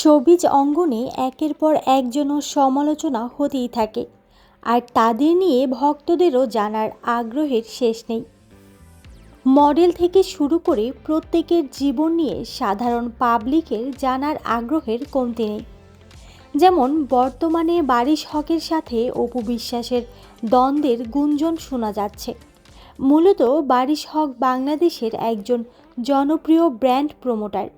Showbiz অঙ্গনে একের পর এক যেন সমালোচনা হতেই থাকে, আর তাদের নিয়ে ভক্তদেরও জানার আগ্রহের শেষ নেই। মডেল থেকে শুরু করে প্রত্যেকের জীবন নিয়ে সাধারণ পাবলিকের জানার আগ্রহের কমতি নেই। যেমন বর্তমানে বারিশ হকের সাথে অপু বিশ্বাসের দ্বন্দ্বের গুঞ্জন শোনা যাচ্ছে। মূলত বারিশ হক বাংলাদেশের একজন জনপ্রিয় ব্র্যান্ড প্রমোটার।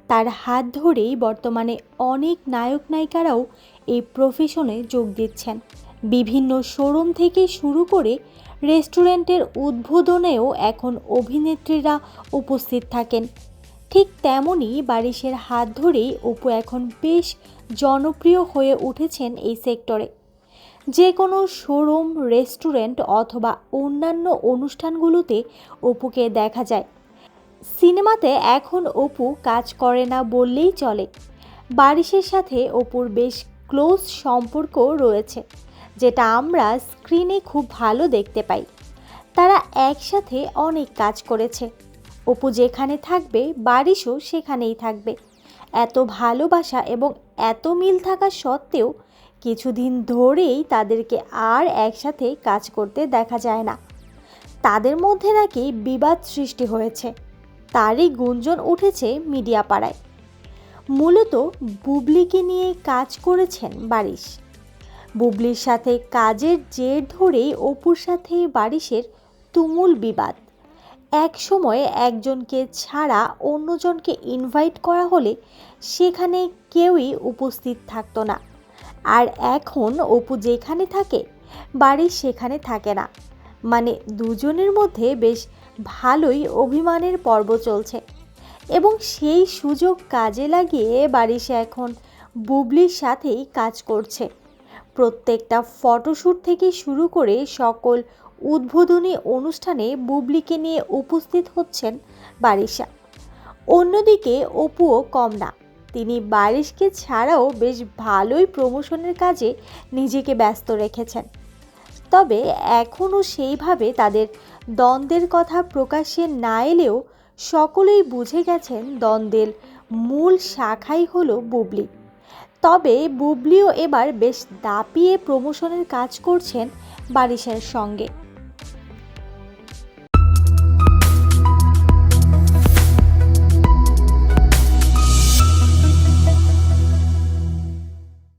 তার হাত ধরেই বর্তমানে অনেক নায়ক নায়িকারাও এই প্রফেশনে যোগ দিচ্ছেন। বিভিন্ন শোরুম থেকে শুরু করে রেস্টুরেন্টের উদ্বোধনেও এখন অভিনেত্রীরা উপস্থিত থাকেন। ঠিক তেমনই বারিশের হাত ধরেই অপু এখন বেশ জনপ্রিয় হয়ে উঠেছেন এই সেক্টরে। যে কোনো শোরুম, রেস্টুরেন্ট অথবা অন্যান্য অনুষ্ঠানগুলোতে অপুকে দেখা যায়। সিনেমাতে এখন অপু কাজ করে না বললেই চলে। বারিশের সাথে অপুর বেশ ক্লোজ সম্পর্ক রয়েছে, যেটা আমরা স্ক্রিনে খুব ভালো দেখতে পাই। তারা একসাথে অনেক কাজ করেছে। অপু যেখানে থাকবে বারিশও সেখানেই থাকবে। এত ভালোবাসা এবং এত মিল থাকা সত্ত্বেও কিছুদিন ধরেই তাদেরকে আর একসাথে কাজ করতে দেখা যায় না। তাদের মধ্যে নাকি বিবাদ সৃষ্টি হয়েছে, তারই গুঞ্জন উঠেছে মিডিয়া পাড়ায়। মূলত বুবলিকে নিয়ে কাজ করেছেন বারিশ। বুবলির সাথে কাজের জের ধরেই অপুর সাথে বারিশের তুমুল বিবাদ। এক সময়ে একজনকে ছাড়া অন্যজনকে ইনভাইট করা হলে সেখানে কেউই উপস্থিত থাকতো না। আর এখন অপু যেখানে থাকে বারিশ সেখানে থাকে না। মানে দুজনের মধ্যে বেশ ভালোই অভিমানের পর্ব চলছে, এবং সেই সুযোগ কাজে লাগিয়ে বারিশ এখন বুবলির সাথেই কাজ করছে। প্রত্যেকটা ফটোশ্যুট থেকে শুরু করে সকল উদ্বোধনী অনুষ্ঠানে বুবলিকে নিয়ে উপস্থিত হচ্ছেন বারিশা। অন্যদিকে অপুও কম না, তিনি বারিশকে ছাড়াও বেশ ভালোই প্রমোশনের কাজে নিজেকে ব্যস্ত রেখেছেন। তবে এখনও সেইভাবে তাদের দ্বন্দ্বের কথা প্রকাশ্যে না এলেও সকলেই বুঝে গেছেন দ্বন্দ্বের মূল শাখাই হলো বুবলি। তবে বুবলিও এবার বেশ দাপিয়ে প্রমোশনের কাজ করছেন বারিশের সঙ্গে।